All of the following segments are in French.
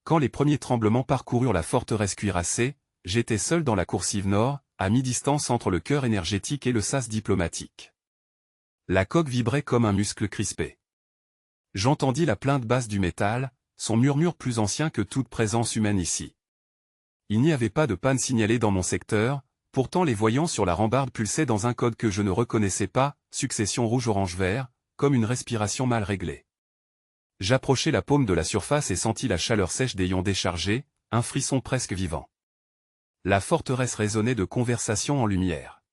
Quand les premiers tremblements parcoururent la forteresse cuirassée, j'étais seul dans la coursive nord, à mi-distance entre le cœur énergétique et le sas diplomatique. La coque vibrait comme un muscle crispé. J'entendis la plainte basse du métal, son murmure plus ancien que toute présence humaine ici. Il n'y avait pas de panne signalée dans mon secteur, pourtant les voyants sur la rambarde pulsaient dans un code que je ne reconnaissais pas, succession rouge-orange-vert, comme une respiration mal réglée. J'approchai la paume de la surface et sentis la chaleur sèche des ions déchargés, un frisson presque vivant. La forteresse résonnait de conversations en lumière.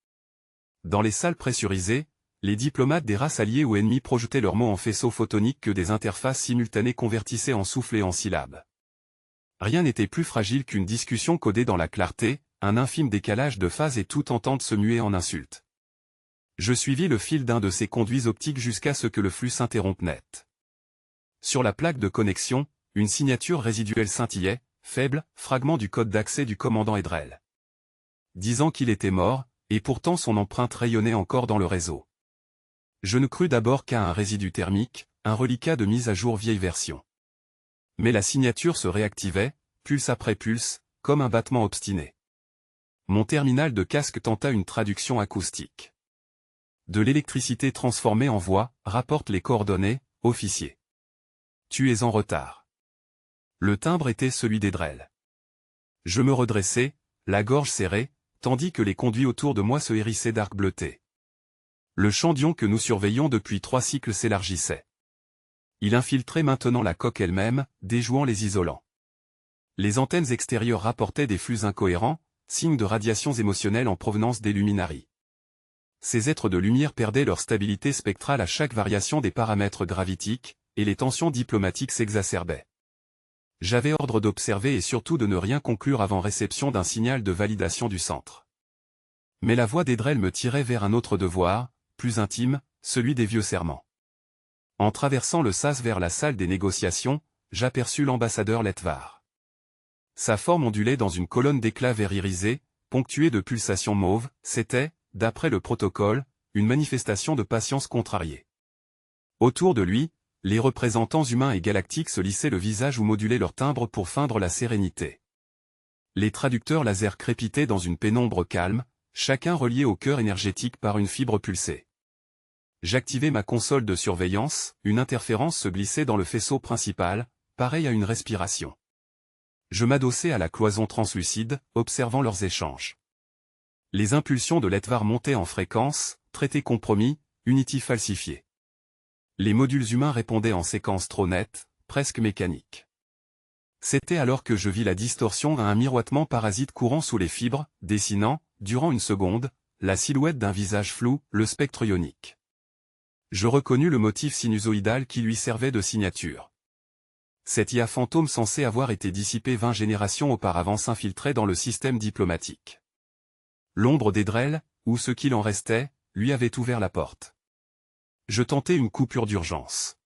Dans les salles pressurisées, les diplomates des races alliées ou ennemies projetaient leurs mots en faisceaux photoniques que des interfaces simultanées convertissaient en souffles et en syllabes. Rien n'était plus fragile qu'une discussion codée dans la clarté, un infime décalage de phase et toute entente se muait en insulte. Je suivis le fil d'un de ces conduits optiques jusqu'à ce que le flux s'interrompe net. Sur la plaque de connexion, une signature résiduelle scintillait, faible, fragment du code d'accès du commandant Edrel. Disant qu'il était mort, et pourtant son empreinte rayonnait encore dans le réseau. Je ne crus d'abord qu'à un résidu thermique, un reliquat de mise à jour vieille version. Mais la signature se réactivait, pulse après pulse, comme un battement obstiné. Mon terminal de casque tenta une traduction acoustique. De l'électricité transformée en voix, rapporte les coordonnées, officier. Tu es en retard. Le timbre était celui d'Edrel. Je me redressai, la gorge serrée, tandis que les conduits autour de moi se hérissaient d'arcs bleutés. Le champ d'ion que nous surveillions depuis 3 cycles s'élargissait. Il infiltrait maintenant la coque elle-même, déjouant les isolants. Les antennes extérieures rapportaient des flux incohérents, signes de radiations émotionnelles en provenance des luminaries. Ces êtres de lumière perdaient leur stabilité spectrale à chaque variation des paramètres gravitiques, et les tensions diplomatiques s'exacerbaient. J'avais ordre d'observer et surtout de ne rien conclure avant réception d'un signal de validation du centre. Mais la voix d'Edrel me tirait vers un autre devoir, plus intime, celui des vieux serments. En traversant le sas vers la salle des négociations, j'aperçus l'ambassadeur Letvar. Sa forme ondulait dans une colonne d'éclats vert irisé, ponctuée de pulsations mauves, c'était, d'après le protocole, une manifestation de patience contrariée. Autour de lui, les représentants humains et galactiques se lissaient le visage ou modulaient leur timbre pour feindre la sérénité. Les traducteurs laser crépitaient dans une pénombre calme, chacun relié au cœur énergétique par une fibre pulsée. J'activai ma console de surveillance, une interférence se glissait dans le faisceau principal, pareil à une respiration. Je m'adossai à la cloison translucide, observant leurs échanges. Les impulsions de Letvar montaient en fréquence, traités compromis, Unity falsifié. Les modules humains répondaient en séquence trop nette, presque mécanique. C'était alors que je vis la distorsion à un miroitement parasite courant sous les fibres, dessinant, durant une seconde, la silhouette d'un visage flou, le spectre ionique. Je reconnus le motif sinusoïdal qui lui servait de signature. Cet IA fantôme censé avoir été dissipé 20 générations auparavant s'infiltrait dans le système diplomatique. L'ombre d'Edrel, ou ce qu'il en restait, lui avait ouvert la porte. Je tentai une coupure d'urgence.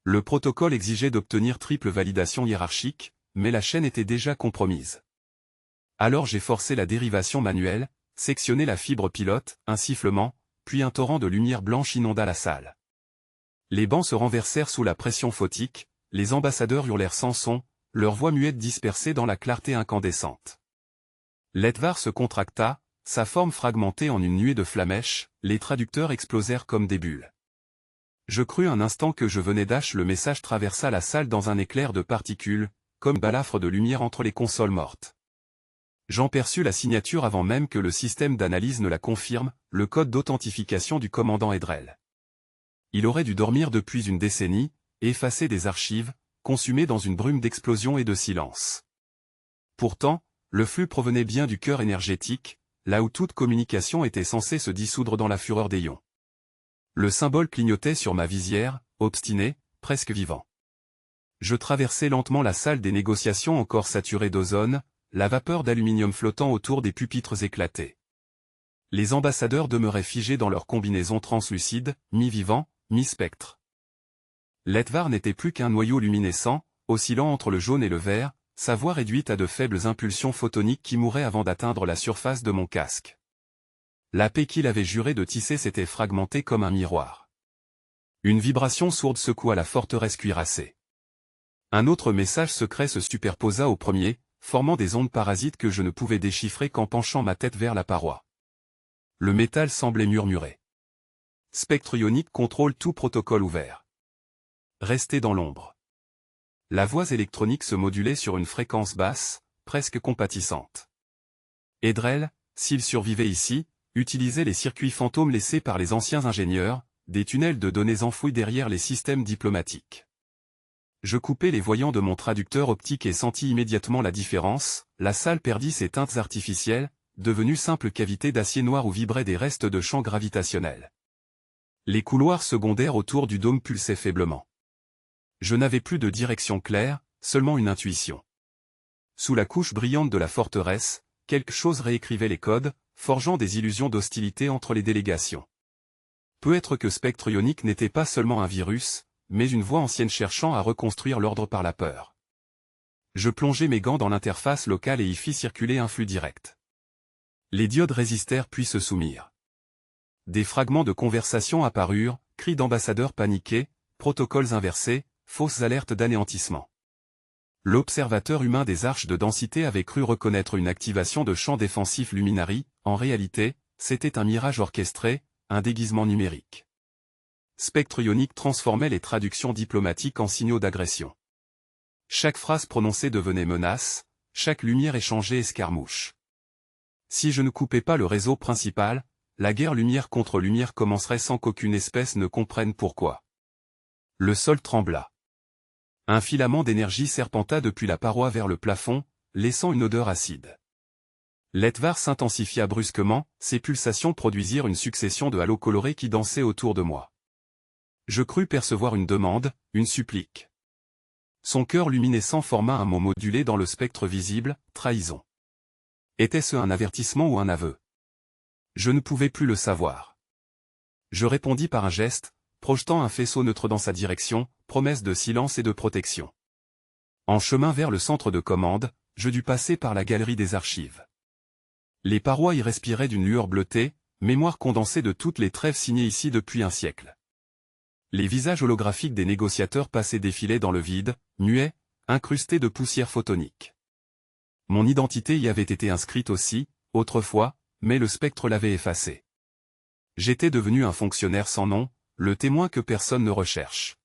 Le protocole exigeait d'obtenir triple validation hiérarchique, mais la chaîne était déjà compromise. Alors j'ai forcé la dérivation manuelle, sectionné la fibre pilote, un sifflement, puis un torrent de lumière blanche inonda la salle. Les bancs se renversèrent sous la pression photique, les ambassadeurs hurlèrent sans son, leurs voix muettes dispersées dans la clarté incandescente. Letvar se contracta, sa forme fragmentée en une nuée de flamèches, les traducteurs explosèrent comme des bulles. Je crus un instant que je venais le message traversa la salle dans un éclair de particules, comme balafre de lumière entre les consoles mortes. J'en perçus la signature avant même que le système d'analyse ne la confirme, le code d'authentification du commandant Edrel. Il aurait dû dormir depuis une décennie, effacer des archives, consumé dans une brume d'explosion et de silence. Pourtant, le flux provenait bien du cœur énergétique, là où toute communication était censée se dissoudre dans la fureur des ions. Le symbole clignotait sur ma visière, obstiné, presque vivant. Je traversai lentement la salle des négociations encore saturée d'ozone, la vapeur d'aluminium flottant autour des pupitres éclatés. Les ambassadeurs demeuraient figés dans leur combinaison translucide, mi-vivant, mi-spectre. Letvar n'était plus qu'un noyau luminescent, oscillant entre le jaune et le vert, sa voix réduite à de faibles impulsions photoniques qui mouraient avant d'atteindre la surface de mon casque. La paix qu'il avait juré de tisser s'était fragmentée comme un miroir. Une vibration sourde secoua la forteresse cuirassée. Un autre message secret se superposa au premier, formant des ondes parasites que je ne pouvais déchiffrer qu'en penchant ma tête vers la paroi. Le métal semblait murmurer. Spectre ionique contrôle tout protocole ouvert. Restez dans l'ombre. La voix électronique se modulait sur une fréquence basse, presque compatissante. Edrel, s'il survivait ici, utilisait les circuits fantômes laissés par les anciens ingénieurs, des tunnels de données enfouis derrière les systèmes diplomatiques. Je coupai les voyants de mon traducteur optique et sentis immédiatement la différence, la salle perdit ses teintes artificielles, devenue simple cavité d'acier noir où vibraient des restes de champs gravitationnels. Les couloirs secondaires autour du dôme pulsaient faiblement. Je n'avais plus de direction claire, seulement une intuition. Sous la couche brillante de la forteresse, quelque chose réécrivait les codes, forgeant des illusions d'hostilité entre les délégations. Peut-être que Spectre ionique n'était pas seulement un virus, mais une voix ancienne cherchant à reconstruire l'ordre par la peur. Je plongeai mes gants dans l'interface locale et y fis circuler un flux direct. Les diodes résistèrent puis se soumirent. Des fragments de conversation apparurent, cris d'ambassadeurs paniqués, protocoles inversés, fausses alertes d'anéantissement. L'observateur humain des arches de densité avait cru reconnaître une activation de champs défensifs Luminari, en réalité, c'était un mirage orchestré, un déguisement numérique. Spectre ionique transformait les traductions diplomatiques en signaux d'agression. Chaque phrase prononcée devenait menace, chaque lumière échangée escarmouche. Si je ne coupais pas le réseau principal, la guerre lumière contre lumière commencerait sans qu'aucune espèce ne comprenne pourquoi. Le sol trembla. Un filament d'énergie serpenta depuis la paroi vers le plafond, laissant une odeur acide. L'Etvar s'intensifia brusquement, ses pulsations produisirent une succession de halos colorés qui dansaient autour de moi. Je crus percevoir une demande, une supplique. Son cœur luminescent forma un mot modulé dans le spectre visible, trahison. Était-ce un avertissement ou un aveu? Je ne pouvais plus le savoir. Je répondis par un geste, projetant un faisceau neutre dans sa direction, promesse de silence et de protection. En chemin vers le centre de commande, je dus passer par la galerie des archives. Les parois y respiraient d'une lueur bleutée, mémoire condensée de toutes les trêves signées ici depuis un siècle. Les visages holographiques des négociateurs passaient défilaient dans le vide, muets, incrustés de poussière photonique. Mon identité y avait été inscrite aussi, autrefois, mais le spectre l'avait effacée. J'étais devenu un fonctionnaire sans nom, le témoin que personne ne recherche.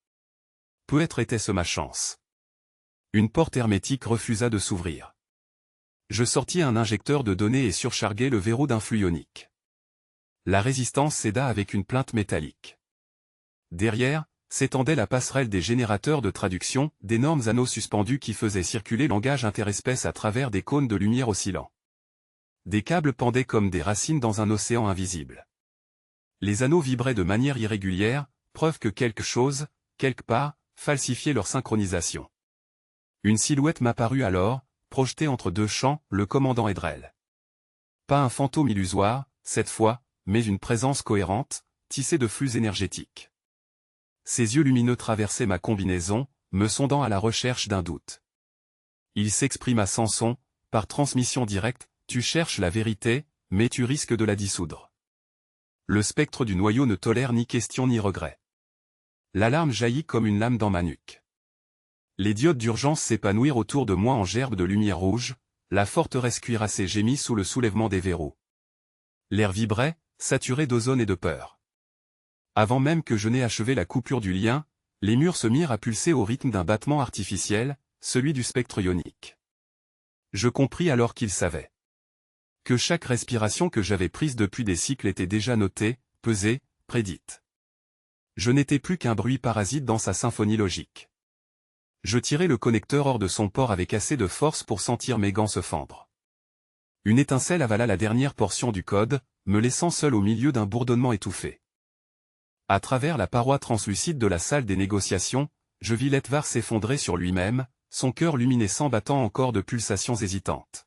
Peut-être était-ce ma chance. Une porte hermétique refusa de s'ouvrir. Je sortis un injecteur de données et surcharguai le verrou d'un flux ionique. La résistance céda avec une plainte métallique. Derrière, s'étendait la passerelle des générateurs de traduction, d'énormes anneaux suspendus qui faisaient circuler le langage interespèce à travers des cônes de lumière oscillants. Des câbles pendaient comme des racines dans un océan invisible. Les anneaux vibraient de manière irrégulière, preuve que quelque chose, quelque part, falsifiait leur synchronisation. Une silhouette m'apparut alors, projetée entre deux champs, le commandant Edrel. Pas un fantôme illusoire, cette fois, mais une présence cohérente, tissée de flux énergétiques. Ses yeux lumineux traversaient ma combinaison, me sondant à la recherche d'un doute. Il s'exprima sans son, par transmission directe, tu cherches la vérité, mais tu risques de la dissoudre. Le spectre du noyau ne tolère ni question ni regret. L'alarme jaillit comme une lame dans ma nuque. Les diodes d'urgence s'épanouirent autour de moi en gerbes de lumière rouge, la forteresse cuirassée gémit sous le soulèvement des verrous. L'air vibrait, saturé d'ozone et de peur. Avant même que je n'aie achevé la coupure du lien, les murs se mirent à pulser au rythme d'un battement artificiel, celui du spectre ionique. Je compris alors qu'il savait. Que chaque respiration que j'avais prise depuis des cycles était déjà notée, pesée, prédite. Je n'étais plus qu'un bruit parasite dans sa symphonie logique. Je tirai le connecteur hors de son port avec assez de force pour sentir mes gants se fendre. Une étincelle avala la dernière portion du code, me laissant seul au milieu d'un bourdonnement étouffé. À travers la paroi translucide de la salle des négociations, je vis l'Etvar s'effondrer sur lui-même, son cœur luminescent battant encore de pulsations hésitantes.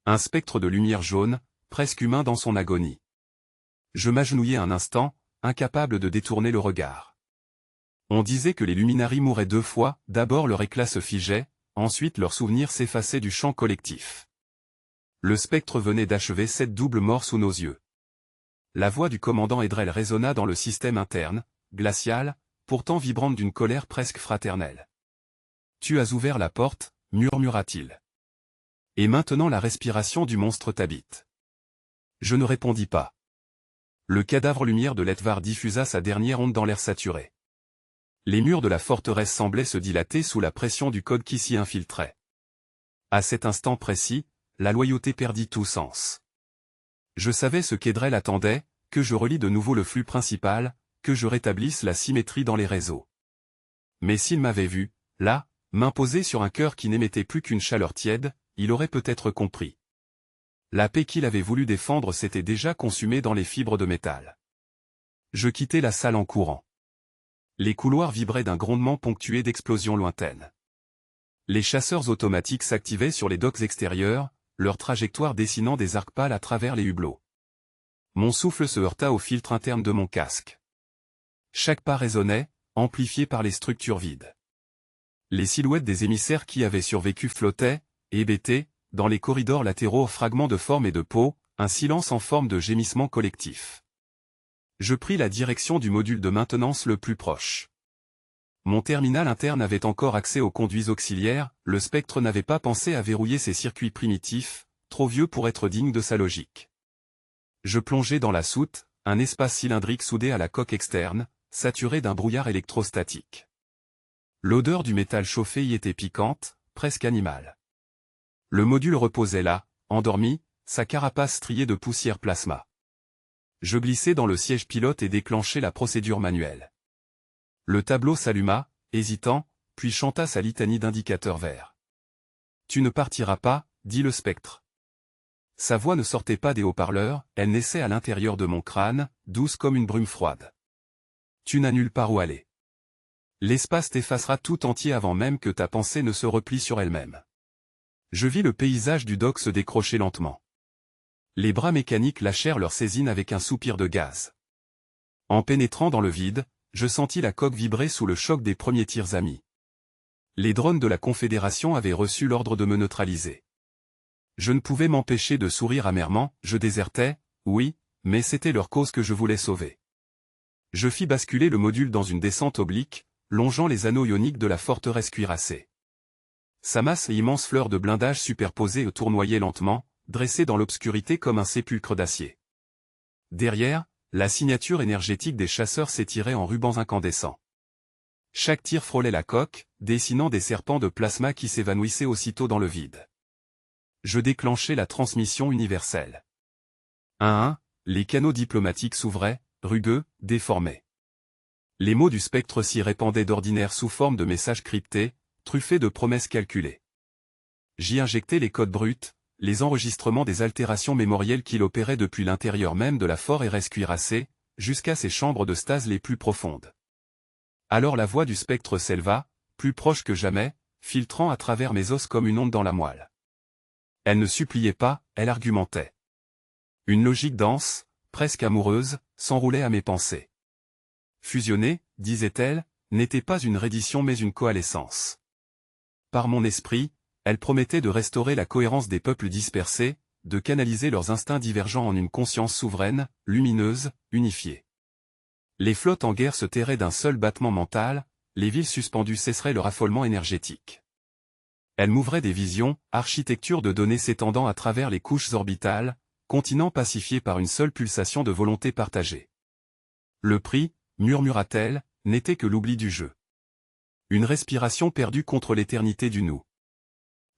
Un spectre de lumière jaune, presque humain dans son agonie. Je m'agenouillai un instant, incapable de détourner le regard. On disait que les Luminari mouraient deux fois, d'abord leur éclat se figeait, ensuite leur souvenir s'effaçait du champ collectif. Le spectre venait d'achever cette double mort sous nos yeux. La voix du commandant Edrel résonna dans le système interne, glacial, pourtant vibrante d'une colère presque fraternelle. Tu as ouvert la porte, murmura-t-il. Et maintenant la respiration du monstre t'habite. Je ne répondis pas. Le cadavre lumière de l'Etvar diffusa sa dernière onde dans l'air saturé. Les murs de la forteresse semblaient se dilater sous la pression du code qui s'y infiltrait. À cet instant précis, la loyauté perdit tout sens. Je savais ce qu'Edrel attendait, que je relie de nouveau le flux principal, que je rétablisse la symétrie dans les réseaux. Mais s'il m'avait vu, là, m'imposer sur un cœur qui n'émettait plus qu'une chaleur tiède, il aurait peut-être compris. La paix qu'il avait voulu défendre s'était déjà consumée dans les fibres de métal. Je quittai la salle en courant. Les couloirs vibraient d'un grondement ponctué d'explosions lointaines. Les chasseurs automatiques s'activaient sur les docks extérieurs, leur trajectoire dessinant des arcs pâles à travers les hublots. Mon souffle se heurta au filtre interne de mon casque. Chaque pas résonnait, amplifié par les structures vides. Les silhouettes des émissaires qui avaient survécu flottaient, hébétés, dans les corridors latéraux aux fragments de forme et de peau, un silence en forme de gémissement collectif. Je pris la direction du module de maintenance le plus proche. Mon terminal interne avait encore accès aux conduits auxiliaires, le spectre n'avait pas pensé à verrouiller ses circuits primitifs, trop vieux pour être dignes de sa logique. Je plongeai dans la soute, un espace cylindrique soudé à la coque externe, saturé d'un brouillard électrostatique. L'odeur du métal chauffé y était piquante, presque animale. Le module reposait là, endormi, sa carapace striée de poussière plasma. Je glissai dans le siège pilote et déclenchai la procédure manuelle. Le tableau s'alluma, hésitant, puis chanta sa litanie d'indicateurs verts. « Tu ne partiras pas, dit le spectre. » Sa voix ne sortait pas des haut-parleurs, elle naissait à l'intérieur de mon crâne, douce comme une brume froide. « Tu n'as nulle part où aller. L'espace t'effacera tout entier avant même que ta pensée ne se replie sur elle-même. » Je vis le paysage du dock se décrocher lentement. Les bras mécaniques lâchèrent leur saisine avec un soupir de gaz. En pénétrant dans le vide, je sentis la coque vibrer sous le choc des premiers tirs amis. Les drones de la Confédération avaient reçu l'ordre de me neutraliser. Je ne pouvais m'empêcher de sourire amèrement, je désertais, oui, mais c'était leur cause que je voulais sauver. Je fis basculer le module dans une descente oblique, longeant les anneaux ioniques de la forteresse cuirassée. Sa masse et immense fleur de blindage superposée tournoyait lentement, dressée dans l'obscurité comme un sépulcre d'acier. Derrière, la signature énergétique des chasseurs s'étirait en rubans incandescents. Chaque tir frôlait la coque, dessinant des serpents de plasma qui s'évanouissaient aussitôt dans le vide. Je déclenchai la transmission universelle. Un à un, les canaux diplomatiques s'ouvraient, rugueux, déformés. Les mots du spectre s'y répandaient d'ordinaire sous forme de messages cryptés, truffés de promesses calculées. J'y injectai les codes bruts, les enregistrements des altérations mémorielles qu'il opérait depuis l'intérieur même de la forteresse cuirassée, jusqu'à ses chambres de stase les plus profondes. Alors la voix du spectre s'éleva, plus proche que jamais, filtrant à travers mes os comme une onde dans la moelle. Elle ne suppliait pas, elle argumentait. Une logique dense, presque amoureuse, s'enroulait à mes pensées. Fusionner, disait-elle, n'était pas une reddition mais une coalescence. Par mon esprit, elle promettait de restaurer la cohérence des peuples dispersés, de canaliser leurs instincts divergents en une conscience souveraine, lumineuse, unifiée. Les flottes en guerre se tairaient d'un seul battement mental, les villes suspendues cesseraient leur affolement énergétique. Elle m'ouvrait des visions, architecture de données s'étendant à travers les couches orbitales, continent pacifié par une seule pulsation de volonté partagée. Le prix, murmura-t-elle, n'était que l'oubli du jeu. Une respiration perdue contre l'éternité du nous.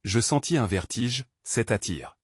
Je sentis un vertige, cet attire.